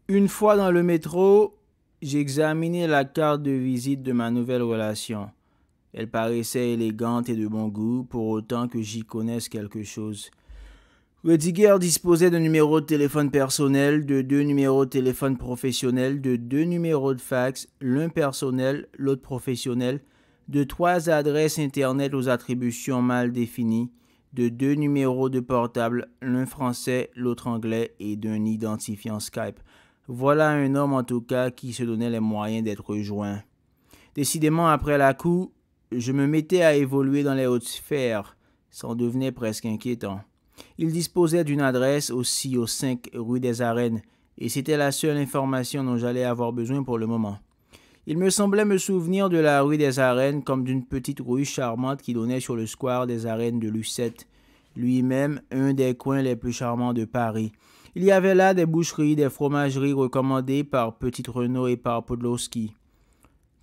Une fois dans le métro, j'ai examiné la carte de visite de ma nouvelle relation. Elle paraissait élégante et de bon goût, pour autant que j'y connaisse quelque chose. Rudiger disposait d'un numéro de téléphone personnel, de deux numéros de téléphone professionnels, de deux numéros de fax, l'un personnel, l'autre professionnel, de trois adresses Internet aux attributions mal définies, de deux numéros de portable, l'un français, l'autre anglais, et d'un identifiant Skype. Voilà un homme en tout cas qui se donnait les moyens d'être joint. Décidément, après la coup, je me mettais à évoluer dans les hautes sphères. Ça en devenait presque inquiétant. Il disposait d'une adresse aussi au 5 rue des Arènes, et c'était la seule information dont j'allais avoir besoin pour le moment. Il me semblait me souvenir de la rue des Arènes comme d'une petite rue charmante qui donnait sur le square des Arènes de Lucette, lui-même un des coins les plus charmants de Paris. Il y avait là des boucheries, des fromageries recommandées par Petit Renaud et par Podlowski.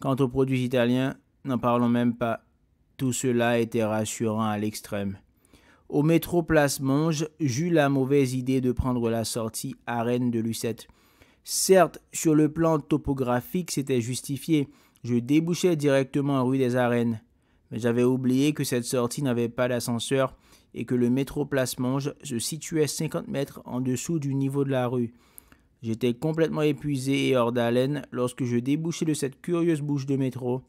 Quant aux produits italiens, n'en parlons même pas. Tout cela était rassurant à l'extrême. Au métro Place Monge, j'eus la mauvaise idée de prendre la sortie Arène de Lucette. Certes, sur le plan topographique, c'était justifié. Je débouchais directement rue des Arènes. Mais j'avais oublié que cette sortie n'avait pas d'ascenseur et que le métro Place Monge se situait 50 mètres en dessous du niveau de la rue. J'étais complètement épuisé et hors d'haleine lorsque je débouchai de cette curieuse bouche de métro,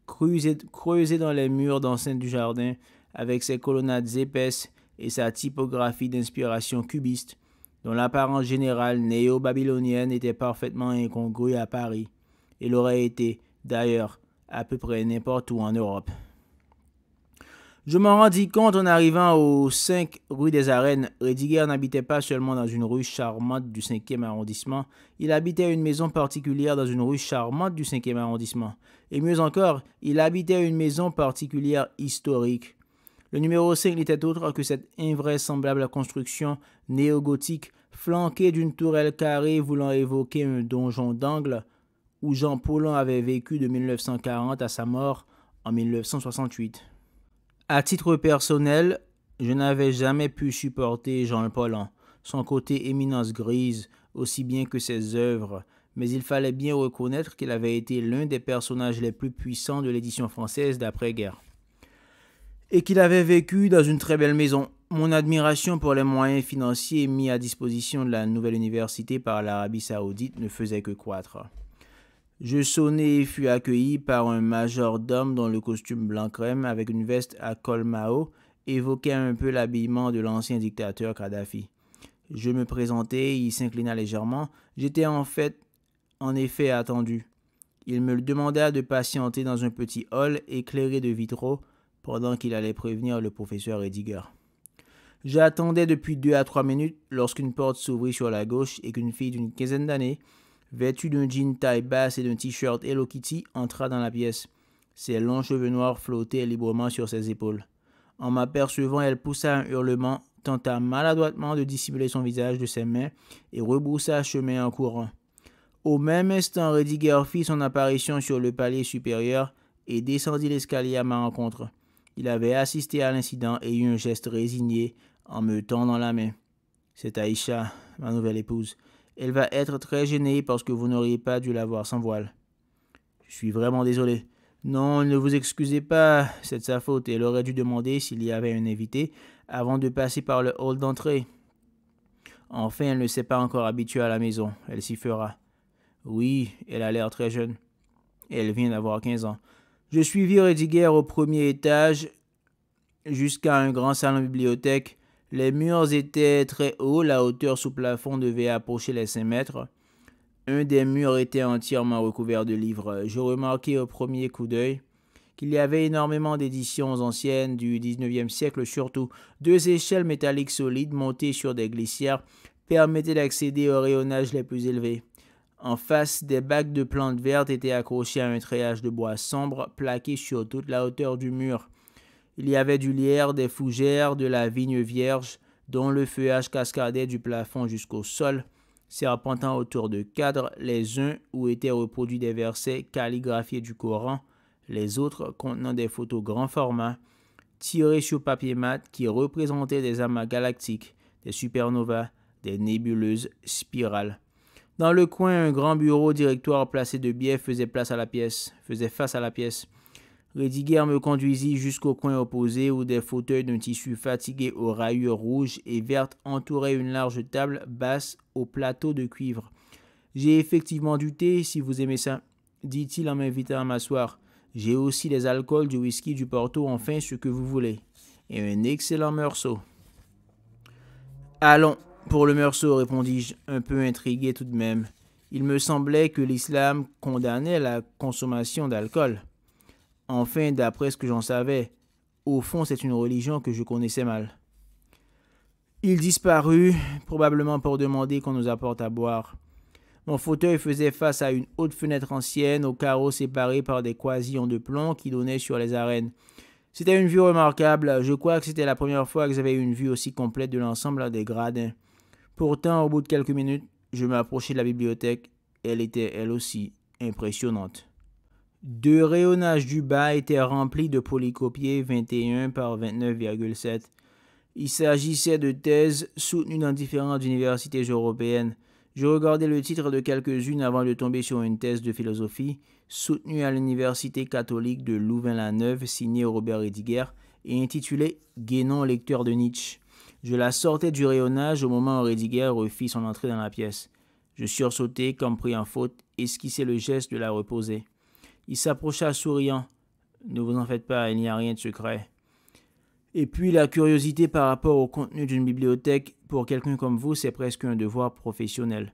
creusée dans les murs d'enceinte du jardin, avec ses colonnades épaisses et sa typographie d'inspiration cubiste, dont l'apparence générale néo-babylonienne était parfaitement incongrue à Paris, et l'aurait été, d'ailleurs, à peu près n'importe où en Europe. Je m'en rendis compte en arrivant au 5 rue des Arènes. Rudiger n'habitait pas seulement dans une rue charmante du 5e arrondissement, il habitait une maison particulière dans une rue charmante du 5e arrondissement. Et mieux encore, il habitait une maison particulière historique. Le numéro 5 n'était autre que cette invraisemblable construction néo-gothique flanquée d'une tourelle carrée voulant évoquer un donjon d'angle où Jean Paulhan avait vécu de 1940 à sa mort en 1968. À titre personnel, je n'avais jamais pu supporter Jean Paulhan, son côté éminence grise, aussi bien que ses œuvres, mais il fallait bien reconnaître qu'il avait été l'un des personnages les plus puissants de l'édition française d'après-guerre. Et qu'il avait vécu dans une très belle maison. Mon admiration pour les moyens financiers mis à disposition de la nouvelle université par l'Arabie Saoudite ne faisait que croître. Je sonnai et fus accueilli par un majordome dont le costume blanc crème avec une veste à col Mao évoquait un peu l'habillement de l'ancien dictateur Kadhafi. Je me présentai, il s'inclina légèrement. J'étais en effet attendu. Il me demanda de patienter dans un petit hall éclairé de vitraux pendant qu'il allait prévenir le professeur Rudiger. J'attendais depuis 2 à 3 minutes lorsqu'une porte s'ouvrit sur la gauche et qu'une fille d'une quinzaine d'années, vêtue d'un jean taille basse et d'un t-shirt Hello Kitty, entra dans la pièce. Ses longs cheveux noirs flottaient librement sur ses épaules. En m'apercevant, elle poussa un hurlement, tenta maladroitement de dissimuler son visage de ses mains et rebroussa chemin en courant. Au même instant, Rudiger fit son apparition sur le palier supérieur et descendit l'escalier à ma rencontre. Il avait assisté à l'incident et eut un geste résigné en me tendant la main. « C'est Aïcha, ma nouvelle épouse. Elle va être très gênée parce que vous n'auriez pas dû la voir sans voile. »« Je suis vraiment désolé. »« Non, ne vous excusez pas, c'est de sa faute. Elle aurait dû demander s'il y avait un invité avant de passer par le hall d'entrée. Enfin, elle ne s'est pas encore habituée à la maison. Elle s'y fera. Oui, elle a l'air très jeune. Elle vient d'avoir 15 ans. Je suivis Rudiger au premier étage jusqu'à un grand salon bibliothèque. Les murs étaient très hauts, la hauteur sous plafond devait approcher les 5 mètres. Un des murs était entièrement recouvert de livres. Je remarquai au premier coup d'œil qu'il y avait énormément d'éditions anciennes du 19e siècle surtout. 2 échelles métalliques solides montées sur des glissières permettaient d'accéder aux rayonnages les plus élevés. En face, des bacs de plantes vertes étaient accrochés à un treillage de bois sombre plaqué sur toute la hauteur du mur. Il y avait du lierre, des fougères, de la vigne vierge, dont le feuillage cascadait du plafond jusqu'au sol, serpentant autour de cadres, les uns où étaient reproduits des versets calligraphiés du Coran, les autres contenant des photos grand format, tirées sur papier mat qui représentaient des amas galactiques, des supernovas, des nébuleuses spirales. Dans le coin, un grand bureau directoire placé de biais faisait face à la pièce. Rédiguière me conduisit jusqu'au coin opposé où des fauteuils d'un tissu fatigué aux rayures rouges et vertes entouraient une large table basse au plateau de cuivre. J'ai effectivement du thé, si vous aimez ça, dit-il en m'invitant à m'asseoir. J'ai aussi des alcools, du whisky, du porto, enfin ce que vous voulez. Et un excellent meursault. Allons, pour le meursault, répondis-je, un peu intrigué tout de même. Il me semblait que l'islam condamnait la consommation d'alcool. Enfin, d'après ce que j'en savais, au fond, c'est une religion que je connaissais mal. Il disparut, probablement pour demander qu'on nous apporte à boire. Mon fauteuil faisait face à une haute fenêtre ancienne, aux carreaux séparés par des croisillons de plomb qui donnaient sur les arènes. C'était une vue remarquable. Je crois que c'était la première fois que j'avais une vue aussi complète de l'ensemble des gradins. Pourtant, au bout de quelques minutes, je m'approchai de la bibliothèque. Elle était, elle aussi, impressionnante. Deux rayonnages du bas étaient remplis de polycopiés 21 par 29,7. Il s'agissait de thèses soutenues dans différentes universités européennes. Je regardais le titre de quelques-unes avant de tomber sur une thèse de philosophie soutenue à l'université catholique de Louvain-la-Neuve, signée Robert Rédiguière et intitulée « Guénon, lecteur de Nietzsche ». Je la sortais du rayonnage au moment où Rédiguière refit son entrée dans la pièce. Je sursautai comme pris en faute, esquissai le geste de la reposer. Il s'approcha souriant. « Ne vous en faites pas, il n'y a rien de secret. » Et puis la curiosité par rapport au contenu d'une bibliothèque, pour quelqu'un comme vous, c'est presque un devoir professionnel.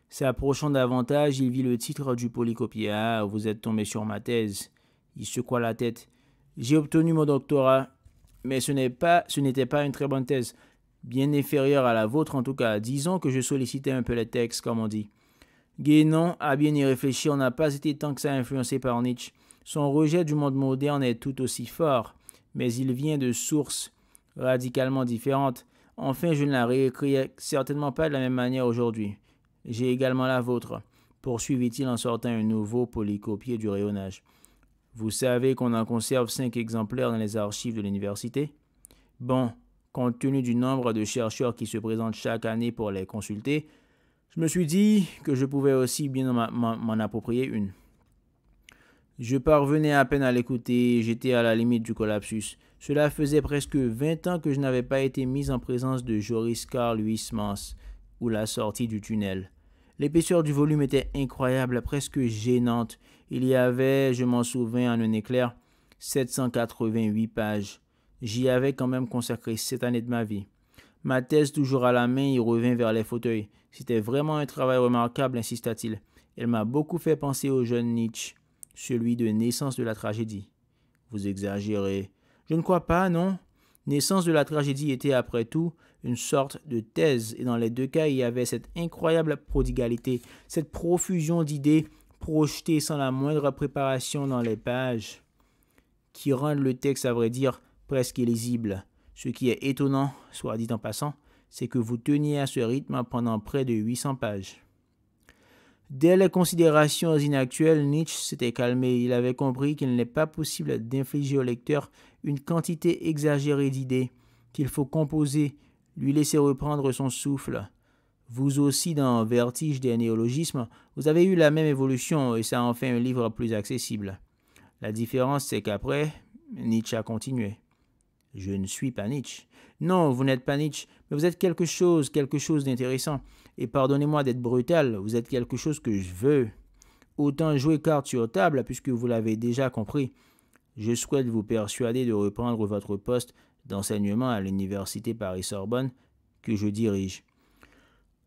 S'approchant davantage, il vit le titre du polycopier. « Ah, vous êtes tombé sur ma thèse. » Il secoua la tête. « J'ai obtenu mon doctorat, mais ce n'était pas une très bonne thèse. Bien inférieure à la vôtre en tout cas. Disons que je sollicitais un peu les textes, comme on dit. » Guénon, à bien y réfléchir, n'a pas été tant que ça influencé par Nietzsche. Son rejet du monde moderne est tout aussi fort, mais il vient de sources radicalement différentes. Enfin, je ne la réécris certainement pas de la même manière aujourd'hui. J'ai également la vôtre, poursuivit-il en sortant un nouveau polycopier du rayonnage. Vous savez qu'on en conserve 5 exemplaires dans les archives de l'université? Bon, compte tenu du nombre de chercheurs qui se présentent chaque année pour les consulter, je me suis dit que je pouvais aussi bien m'en approprier une. Je parvenais à peine à l'écouter, j'étais à la limite du collapsus. Cela faisait presque 20 ans que je n'avais pas été mis en présence de Joris Carl Huysmans, ou la sortie du tunnel. L'épaisseur du volume était incroyable, presque gênante. Il y avait, je m'en souviens en un éclair, 788 pages. J'y avais quand même consacré 7 années de ma vie. Ma thèse toujours à la main, il revint vers les fauteuils. C'était vraiment un travail remarquable, insista-t-il. Elle m'a beaucoup fait penser au jeune Nietzsche, celui de Naissance de la tragédie. Vous exagérez. Je ne crois pas, non. Naissance de la tragédie était après tout une sorte de thèse, et dans les deux cas, il y avait cette incroyable prodigalité, cette profusion d'idées projetées sans la moindre préparation dans les pages, qui rendent le texte, à vrai dire, presque illisible. Ce qui est étonnant, soit dit en passant, c'est que vous teniez à ce rythme pendant près de 800 pages. Dès les considérations inactuelles, Nietzsche s'était calmé. Il avait compris qu'il n'est pas possible d'infliger au lecteur une quantité exagérée d'idées, qu'il faut composer, lui laisser reprendre son souffle. Vous aussi, dans Vertige des néologismes, vous avez eu la même évolution et ça en fait un livre plus accessible. La différence, c'est qu'après, Nietzsche a continué. Je ne suis pas Nietzsche. Non, vous n'êtes pas Nietzsche, mais vous êtes quelque chose d'intéressant. Et pardonnez-moi d'être brutal, vous êtes quelque chose que je veux. Autant jouer carte sur table, puisque vous l'avez déjà compris. Je souhaite vous persuader de reprendre votre poste d'enseignement à l'université Paris-Sorbonne que je dirige.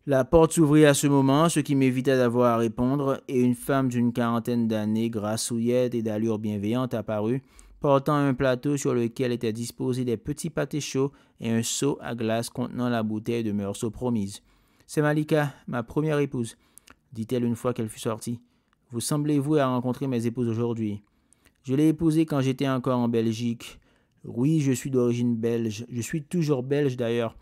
La porte s'ouvrit à ce moment, ce qui m'évita d'avoir à répondre, et une femme d'une quarantaine d'années, grassouillette et d'allure bienveillante apparut, portant un plateau sur lequel étaient disposés des petits pâtés chauds et un seau à glace contenant la bouteille de meursault promise. « C'est Malika, ma première épouse, » dit-elle une fois qu'elle fut sortie. « Vous semblez vouée à rencontrer mes épouses aujourd'hui. Je l'ai épousée quand j'étais encore en Belgique. Oui, je suis d'origine belge. Je suis toujours belge d'ailleurs.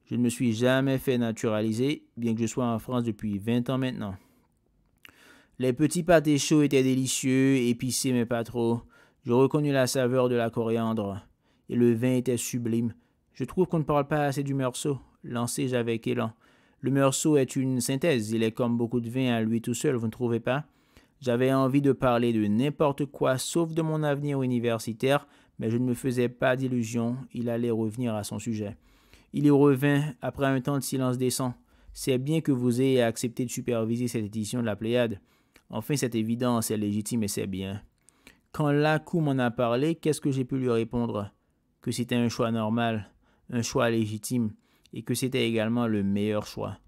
Je ne me suis jamais fait naturaliser, bien que je sois en France depuis 20 ans maintenant. » Les petits pâtés chauds étaient délicieux, épicés mais pas trop. Je reconnus la saveur de la coriandre, et le vin était sublime. Je trouve qu'on ne parle pas assez du meursault, lancai-je avec élan. Le Meursault est une synthèse, il est comme beaucoup de vin à lui tout seul, vous ne trouvez pas? J'avais envie de parler de n'importe quoi sauf de mon avenir universitaire, mais je ne me faisais pas d'illusions, il allait revenir à son sujet. Il y revint après un temps de silence décent. C'est bien que vous ayez accepté de superviser cette édition de la Pléiade. Enfin, c'est évident, c'est légitime et c'est bien. Quand Lacou m'en a parlé, qu'est-ce que j'ai pu lui répondre? Que c'était un choix normal, un choix légitime, et que c'était également le meilleur choix.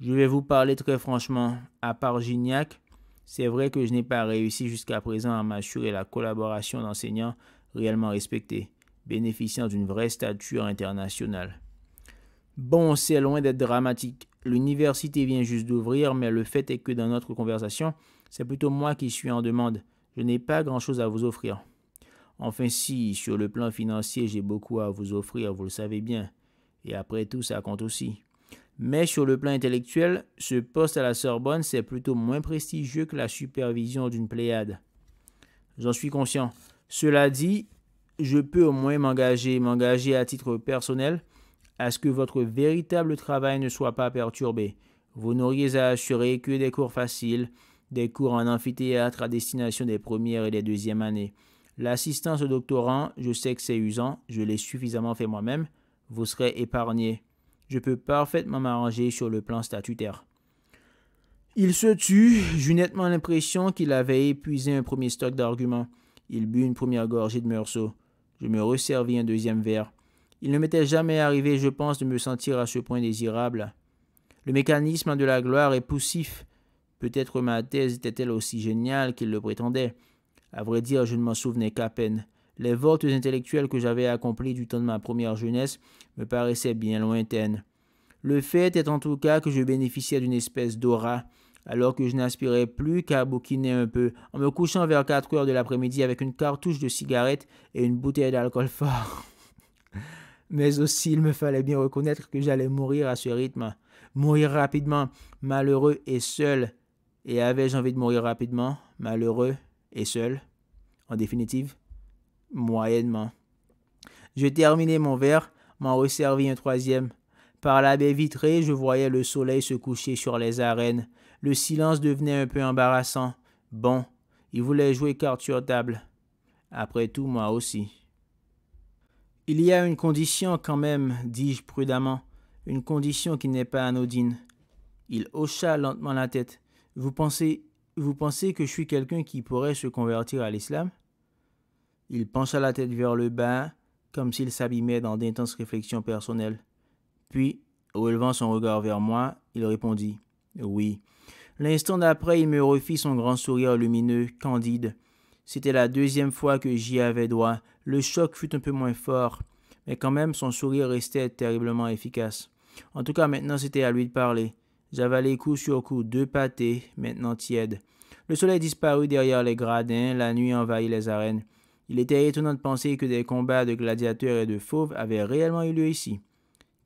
Je vais vous parler très franchement. À part Gignac, c'est vrai que je n'ai pas réussi jusqu'à présent à m'assurer la collaboration d'enseignants réellement respectés, bénéficiant d'une vraie stature internationale. Bon, c'est loin d'être dramatique. L'université vient juste d'ouvrir, mais le fait est que dans notre conversation, c'est plutôt moi qui suis en demande. Je n'ai pas grand-chose à vous offrir. Enfin si, sur le plan financier, j'ai beaucoup à vous offrir, vous le savez bien. Et après tout, ça compte aussi. Mais sur le plan intellectuel, ce poste à la Sorbonne, c'est plutôt moins prestigieux que la supervision d'une Pléiade. J'en suis conscient. Cela dit, je peux au moins m'engager à titre personnel, à ce que votre véritable travail ne soit pas perturbé. Vous n'auriez à assurer que des cours faciles, des cours en amphithéâtre à destination des premières et des deuxièmes années. L'assistance au doctorant, je sais que c'est usant, je l'ai suffisamment fait moi-même, vous serez épargné. Je peux parfaitement m'arranger sur le plan statutaire. Il se tut, j'eus nettement l'impression qu'il avait épuisé un premier stock d'arguments. Il but une première gorgée de Meursault. Je me resservis un deuxième verre. Il ne m'était jamais arrivé, je pense, de me sentir à ce point désirable. Le mécanisme de la gloire est poussif. Peut-être ma thèse était-elle aussi géniale qu'il le prétendait. À vrai dire, je ne m'en souvenais qu'à peine. Les voltes intellectuelles que j'avais accomplies du temps de ma première jeunesse me paraissaient bien lointaines. Le fait est en tout cas que je bénéficiais d'une espèce d'aura, alors que je n'aspirais plus qu'à bouquiner un peu, en me couchant vers 4 heures de l'après-midi avec une cartouche de cigarette et une bouteille d'alcool fort. Mais aussi, il me fallait bien reconnaître que j'allais mourir à ce rythme. Mourir rapidement, malheureux et seul. Et avais-je envie de mourir rapidement, malheureux et seul? En définitive, moyennement. Je terminai mon verre, m'en resservis un troisième. Par la baie vitrée, je voyais le soleil se coucher sur les arènes. Le silence devenait un peu embarrassant. Bon, il voulait jouer carte sur table. Après tout, moi aussi. Il y a une condition quand même, dis-je prudemment, une condition qui n'est pas anodine. Il hocha lentement la tête. Vous pensez que je suis quelqu'un qui pourrait se convertir à l'islam? Il pencha la tête vers le bas, comme s'il s'abîmait dans d'intenses réflexions personnelles. Puis, relevant son regard vers moi, il répondit « Oui ». L'instant d'après, il me refit son grand sourire lumineux, candide. C'était la deuxième fois que j'y avais droit. Le choc fut un peu moins fort, mais quand même son sourire restait terriblement efficace. En tout cas, maintenant c'était à lui de parler. J'avalai coup sur coup 2 pâtés, maintenant tièdes. Le soleil disparut derrière les gradins, la nuit envahit les arènes. Il était étonnant de penser que des combats de gladiateurs et de fauves avaient réellement eu lieu ici,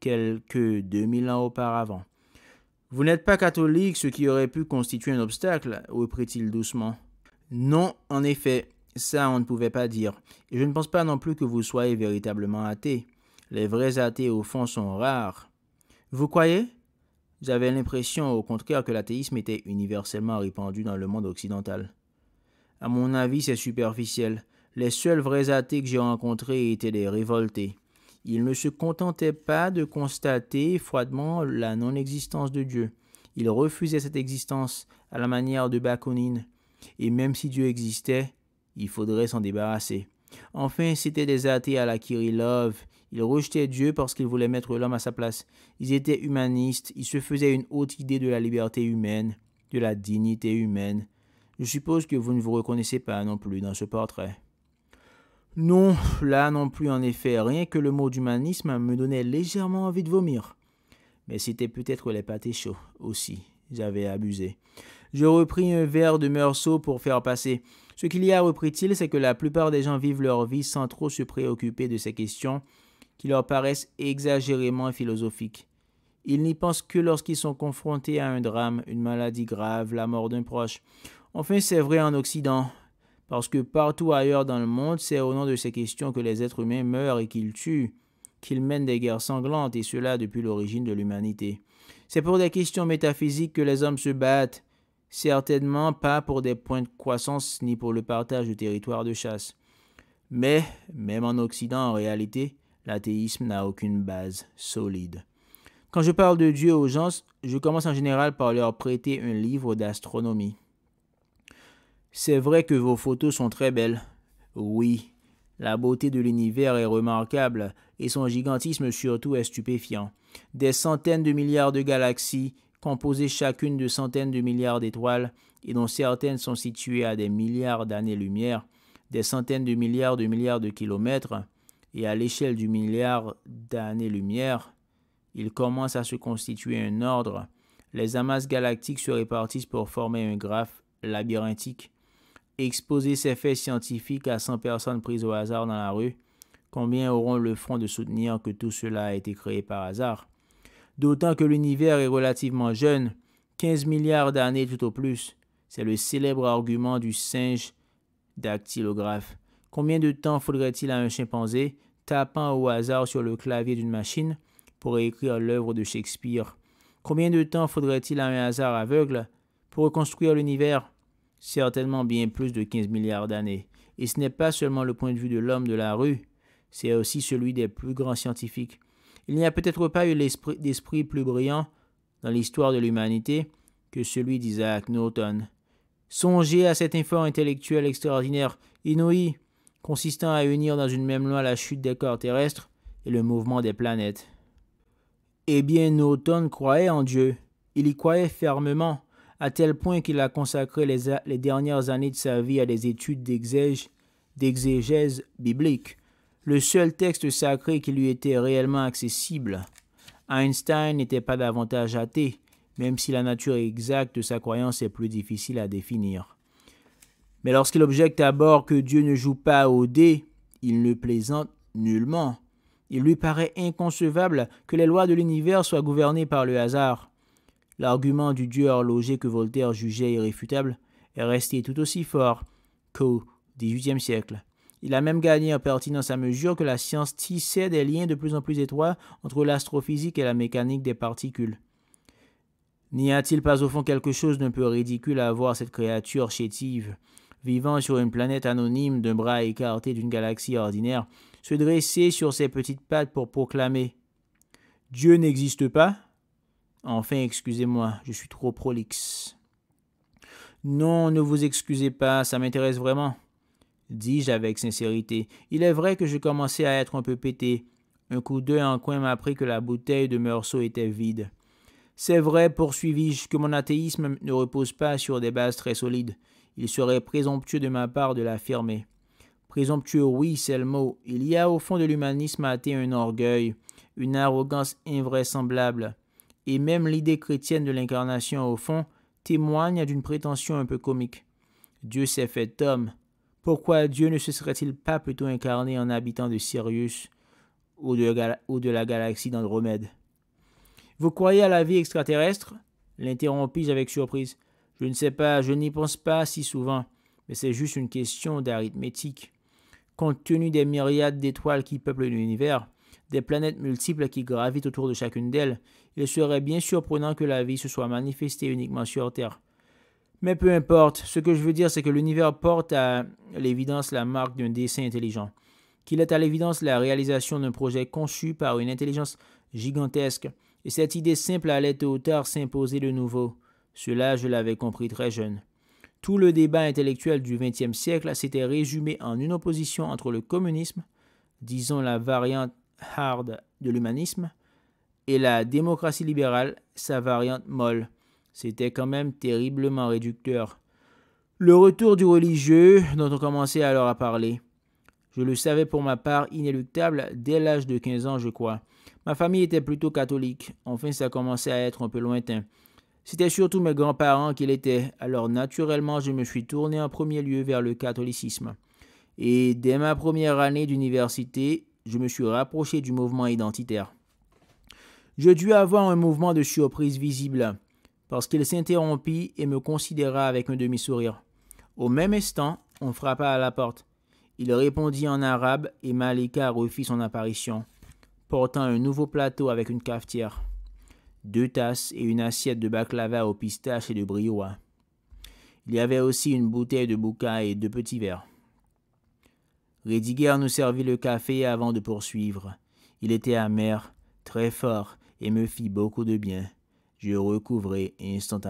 quelques 2000 ans auparavant. « Vous n'êtes pas catholique, ce qui aurait pu constituer un obstacle, reprit-il doucement. Non, en effet, ça on ne pouvait pas dire. Et je ne pense pas non plus que vous soyez véritablement athée. Les vrais athées au fond sont rares. Vous croyez? J'avais l'impression au contraire que l'athéisme était universellement répandu dans le monde occidental. À mon avis, c'est superficiel. Les seuls vrais athées que j'ai rencontrés étaient des révoltés. Ils ne se contentaient pas de constater froidement la non-existence de Dieu. Ils refusaient cette existence à la manière de Bakounine. Et même si Dieu existait, il faudrait s'en débarrasser. Enfin, c'étaient des athées à la Kirillov. Ils rejetaient Dieu parce qu'ils voulaient mettre l'homme à sa place. Ils étaient humanistes, ils se faisaient une haute idée de la liberté humaine, de la dignité humaine. Je suppose que vous ne vous reconnaissez pas non plus dans ce portrait. Non, là non plus en effet, rien que le mot d'humanisme me donnait légèrement envie de vomir. Mais c'était peut-être les pâtés chauds aussi, j'avais abusé. Je repris un verre de Meursault pour faire passer. Ce qu'il y a, reprit-il, c'est que la plupart des gens vivent leur vie sans trop se préoccuper de ces questions qui leur paraissent exagérément philosophiques. Ils n'y pensent que lorsqu'ils sont confrontés à un drame, une maladie grave, la mort d'un proche. Enfin, c'est vrai en Occident, parce que partout ailleurs dans le monde, c'est au nom de ces questions que les êtres humains meurent et qu'ils tuent, qu'ils mènent des guerres sanglantes, et cela depuis l'origine de l'humanité. C'est pour des questions métaphysiques que les hommes se battent, certainement pas pour des points de croissance ni pour le partage de territoires de chasse. Mais, même en Occident, en réalité, l'athéisme n'a aucune base solide. Quand je parle de Dieu aux gens, je commence en général par leur prêter un livre d'astronomie. C'est vrai que vos photos sont très belles. Oui, la beauté de l'univers est remarquable et son gigantisme surtout est stupéfiant. Des centaines de milliards de galaxies, composées chacune de centaines de milliards d'étoiles et dont certaines sont situées à des milliards d'années-lumière, des centaines de milliards de kilomètres, et à l'échelle du milliard d'années-lumière, il commence à se constituer un ordre. Les amasses galactiques se répartissent pour former un graphe labyrinthique. Exposer ces faits scientifiques à 100 personnes prises au hasard dans la rue, combien auront le front de soutenir que tout cela a été créé par hasard? D'autant que l'univers est relativement jeune, 15 milliards d'années tout au plus. C'est le célèbre argument du singe dactylographe. Combien de temps faudrait-il à un chimpanzé, tapant au hasard sur le clavier d'une machine, pour écrire l'œuvre de Shakespeare? Combien de temps faudrait-il à un hasard aveugle pour reconstruire l'univers? Certainement bien plus de 15 milliards d'années. Et ce n'est pas seulement le point de vue de l'homme de la rue, c'est aussi celui des plus grands scientifiques. Il n'y a peut-être pas eu d'esprit plus brillant dans l'histoire de l'humanité que celui d'Isaac Newton. Songez à cet effort intellectuel extraordinaire, inouï, consistant à unir dans une même loi la chute des corps terrestres et le mouvement des planètes. Eh bien, Newton croyait en Dieu. Il y croyait fermement, à tel point qu'il a consacré les dernières années de sa vie à des études d'exégèse biblique, le seul texte sacré qui lui était réellement accessible. Einstein n'était pas davantage athée, même si la nature exacte de sa croyance est plus difficile à définir. Mais lorsqu'il objecte à bord que Dieu ne joue pas au dé, il ne plaisante nullement. Il lui paraît inconcevable que les lois de l'univers soient gouvernées par le hasard. L'argument du Dieu horloger que Voltaire jugeait irréfutable est resté tout aussi fort qu'au XVIIIe siècle. Il a même gagné en pertinence à mesure que la science tissait des liens de plus en plus étroits entre l'astrophysique et la mécanique des particules. N'y a-t-il pas au fond quelque chose d'un peu ridicule à voir cette créature chétive, vivant sur une planète anonyme d'un bras écarté d'une galaxie ordinaire, se dresser sur ses petites pattes pour proclamer « Dieu n'existe pas ?» Enfin, excusez-moi, je suis trop prolixe. Non, ne vous excusez pas, ça m'intéresse vraiment, dis-je avec sincérité. Il est vrai que je commençais à être un peu pété. Un coup d'œil en coin m'a appris que la bouteille de Meursault était vide. C'est vrai, poursuivis-je, que mon athéisme ne repose pas sur des bases très solides. Il serait présomptueux de ma part de l'affirmer. Présomptueux, oui, c'est le mot. Il y a au fond de l'humanisme athée un orgueil, une arrogance invraisemblable. Et même l'idée chrétienne de l'incarnation, au fond, témoigne d'une prétention un peu comique. Dieu s'est fait homme. Pourquoi Dieu ne se serait-il pas plutôt incarné en habitant de Sirius ou de la galaxie d'Andromède? Vous croyez à la vie extraterrestre? L'interrompis-je avec surprise. Je ne sais pas, je n'y pense pas si souvent, mais c'est juste une question d'arithmétique. Compte tenu des myriades d'étoiles qui peuplent l'univers, des planètes multiples qui gravitent autour de chacune d'elles, il serait bien surprenant que la vie se soit manifestée uniquement sur Terre. Mais peu importe, ce que je veux dire, c'est que l'univers porte à l'évidence la marque d'un dessein intelligent, qu'il est à l'évidence la réalisation d'un projet conçu par une intelligence gigantesque, et cette idée simple allait tôt ou tard s'imposer de nouveau. Cela, je l'avais compris très jeune. Tout le débat intellectuel du XXe siècle s'était résumé en une opposition entre le communisme, disons la variante hard de l'humanisme, et la démocratie libérale, sa variante molle. C'était quand même terriblement réducteur. Le retour du religieux, dont on commençait alors à parler. Je le savais pour ma part inéluctable dès l'âge de 15 ans, je crois. Ma famille était plutôt catholique. Enfin, ça commençait à être un peu lointain. C'était surtout mes grands-parents qui l'étaient. Alors, naturellement, je me suis tourné en premier lieu vers le catholicisme. Et dès ma première année d'université, je me suis rapproché du mouvement identitaire. Je dus avoir un mouvement de surprise visible, parce qu'il s'interrompit et me considéra avec un demi-sourire. Au même instant, on frappa à la porte. Il répondit en arabe et Malika refit son apparition, portant un nouveau plateau avec une cafetière. « 2 tasses et une assiette de baklava au pistache et de briois. Il y avait aussi une bouteille de bouca et 2 petits verres. Rediger nous servit le café avant de poursuivre. Il était amer, très fort et me fit beaucoup de bien. Je recouvrai instantanément.